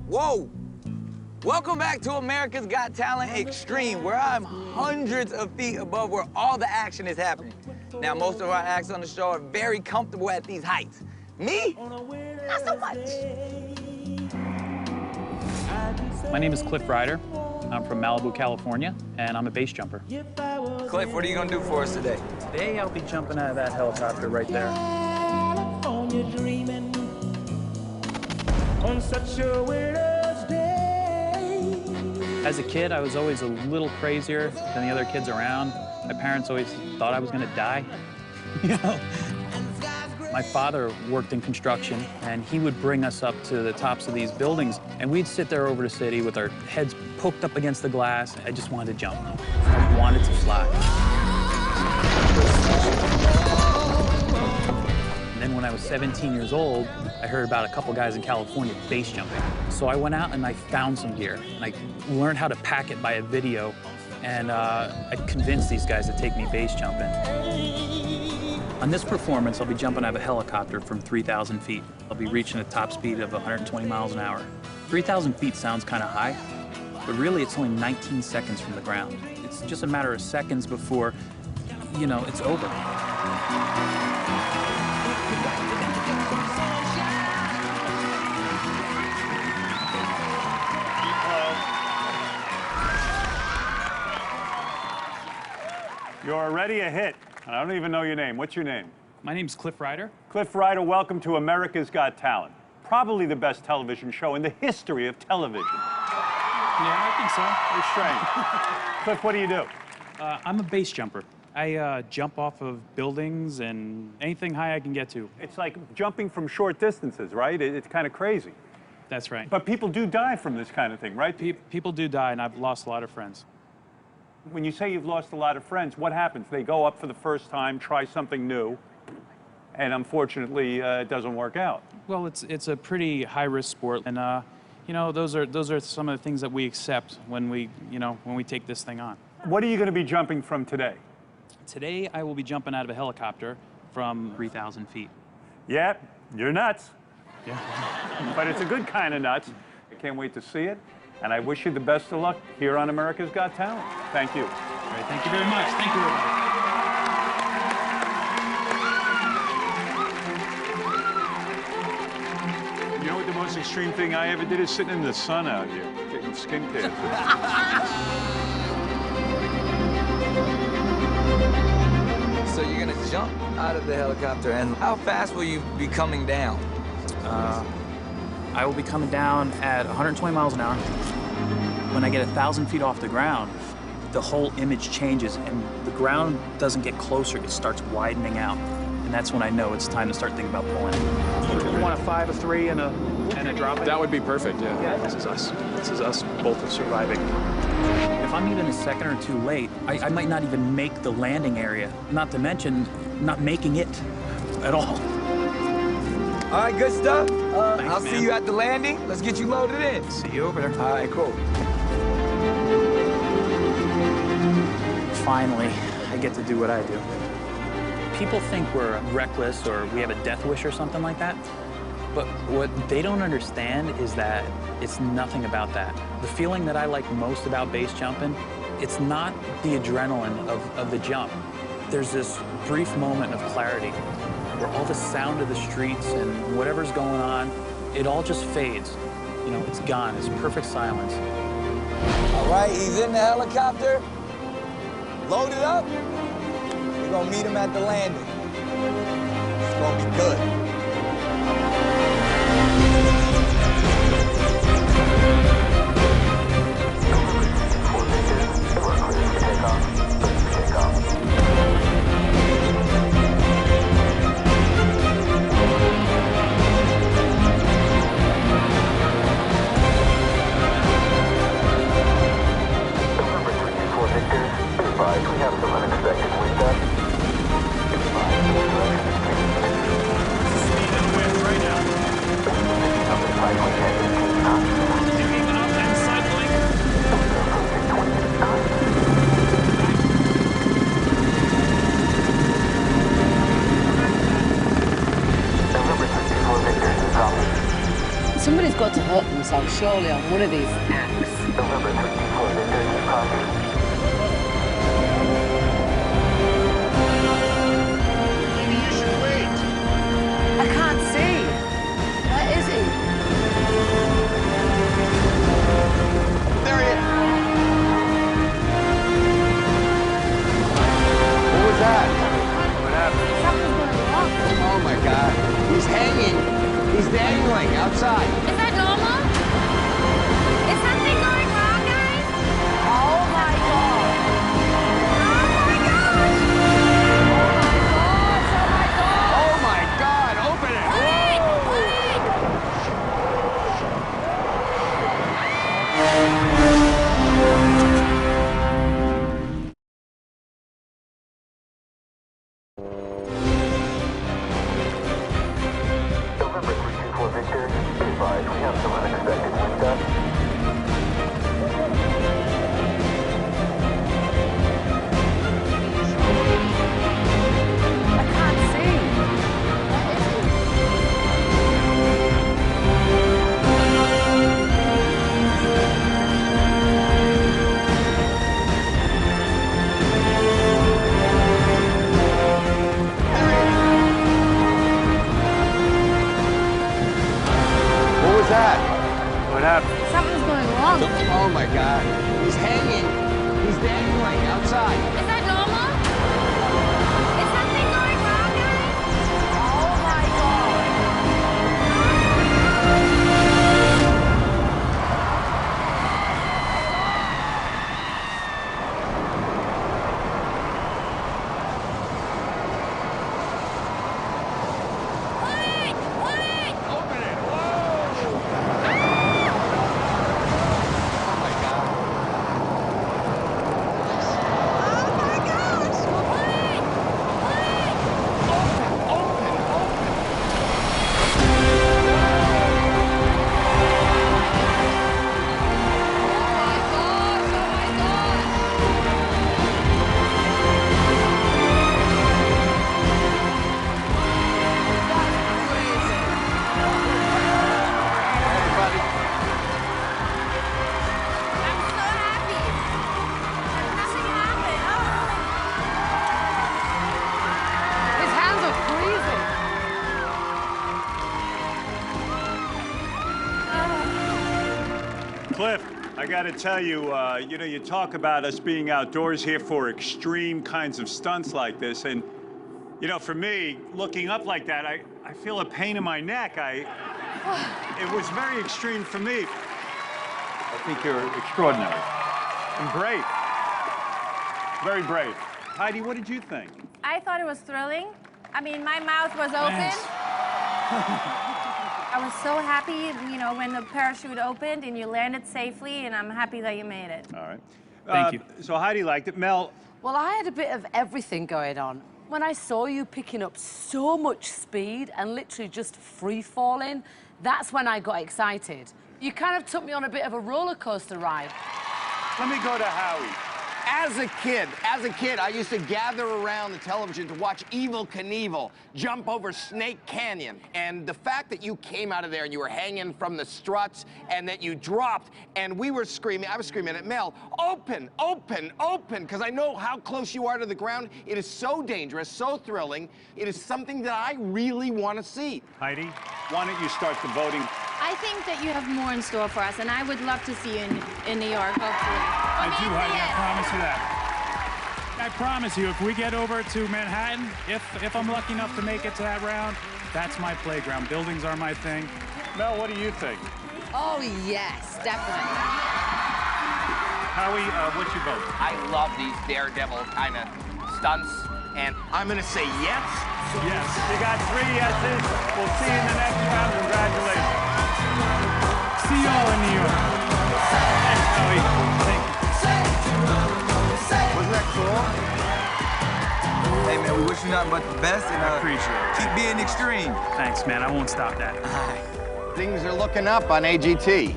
Whoa! Welcome back to America's Got Talent Extreme, where I'm hundreds of feet above where all the action is happening. Now, most of our acts on the show are very comfortable at these heights. Me? Not so much. My name is Cliff Ryder. I'm from Malibu, California, and I'm a base jumper. Cliff, what are you gonna do for us today? Today, I'll be jumping out of that helicopter right there. Dreaming on such a widow's day. As a kid, I was always a little crazier than the other kids around. My parents always thought I was gonna die. You know? My father worked in construction, and he would bring us up to the tops of these buildings, and we'd sit there over the city with our heads poked up against the glass. I just wanted to jump. I wanted to fly. And then when I was 17 years old, I heard about a couple guys in California base jumping. So I went out and I found some gear, and I learned how to pack it by a video, and I convinced these guys to take me base jumping. On this performance, I'll be jumping out of a helicopter from 3,000 feet. I'll be reaching a top speed of 120 miles an hour. 3,000 feet sounds kind of high, but really it's only 19 seconds from the ground. It's just a matter of seconds before, you know, it's over. You're already a hit, and I don't even know your name. What's your name? My name's Cliff Ryder. Cliff Ryder, welcome to America's Got Talent. Probably the best television show in the history of television. Yeah, I think so. You're strange. Cliff, what do you do? I'm a base jumper. I jump off of buildings and anything high I can get to. It's like jumping from short distances, right? It's kind of crazy. That's right. But people do die from this kind of thing, right? People do die, and I've lost a lot of friends. When you say you've lost a lot of friends, what happens? They go up for the first time, try something new, and unfortunately, it doesn't work out. Well, it's a pretty high-risk sport, and you know, those are some of the things that we accept when we take this thing on. What are you going to be jumping from today? Today, I will be jumping out of a helicopter from 3,000 feet. Yeah, you're nuts. Yeah. But it's a good kind of nuts. I can't wait to see it. And I wish you the best of luck here on America's Got Talent. Thank you. All right, thank you very much. Thank you, everybody. You know what the most extreme thing I ever did is sitting in the sun out here, getting skin cancer. So you're gonna jump out of the helicopter, and how fast will you be coming down? I will be coming down at 120 miles an hour. When I get 1,000 feet off the ground, the whole image changes, and the ground doesn't get closer, it starts widening out. And that's when I know it's time to start thinking about pulling. You want a 5, a 3, and a drop? That would be perfect, yeah. Yeah, this is us. This is us both surviving. If I'm even a second or two late, I might not even make the landing area, not to mention not making it at all. All right, good stuff. Thanks, I'll man. see you at the landing. Let's get you loaded in. See you over there. All right, cool. Finally, I get to do what I do. People think we're reckless or we have a death wish or something like that. But what they don't understand is that it's nothing about that. The feeling that I like most about base jumping, it's not the adrenaline of the jump. There's this brief moment of clarity where all the sound of the streets and whatever's going on, it all just fades. You know, it's gone. It's perfect silence. All right, he's in the helicopter. Loaded up. We're gonna meet him at the landing. It's gonna be good. Somebody's got to hurt themselves, surely, on one of these acts. November 324, Victor, copy. Maybe you should wait. I can't see. Where is he? There he is. What was that? What happened? Something's going wrong. Oh my God. He's hanging. He's dangling outside. Is that normal? Is something going wrong, guys? Oh my God. Oh my gosh! Oh my God. Open it. Wait! Wait! November 324, Victor, be advised, we have some unexpected wind gusts. I can't see. Where is he? What was that? What happened? Something's going wrong. Oh my God. He's hanging. He's dangling outside. Is that normal? Is something going wrong, guys? Oh my God. Wait! Wait! Open it. Whoa. Oh my God. Oh my gosh! Wait! Wait! Open. Everybody. I'm so happy. Nothing happened. His hands are freezing. Cliff, I got to tell you, you talk about us being outdoors here for extreme kinds of stunts like this, and, for me, looking up like that, I feel a pain in my neck. It was very extreme for me. I think you're extraordinary and brave. Very brave. Heidi, what did you think? I thought it was thrilling. I mean, my mouth was open. I was so happy, when the parachute opened and you landed safely, and I'm happy that you made it. All right. Thank you. So Heidi liked it. Mel, Well, I had a bit of everything going on. When I saw you picking up so much speed and literally just free falling, that's when I got excited. You kind of took me on a bit of a roller coaster ride. let me go to Howie. As a kid, I used to gather around the television to watch Evel Knievel jump over Snake Canyon. And the fact that you came out of there and you were hanging from the struts and that you dropped and we were screaming, I was screaming at Mel, open, open, open, because I know how close you are to the ground. It is so dangerous, so thrilling. It is something that I really want to see. Heidi, why don't you start the voting? I think that you have more in store for us, and I would love to see you in New York, hopefully. I do, Nancy Heidi, I is. promise you that. I promise you, if we get over to Manhattan, if I'm lucky enough to make it to that round, that's my playground. Buildings are my thing. Mel, what do you think? Oh, yes, definitely. Howie, what's your vote? I love these daredevil kind of stunts, and I'm going to say yes. Yes. You got 3 yeses. We'll see you in the next round. Congratulations. See y'all in New York. Thanks, Howie. Thank you. Wasn't that cool? Hey, man, we wish you nothing but the best, and Appreciate it. keep being extreme. Thanks, man. I won't stop that. Things are looking up on AGT.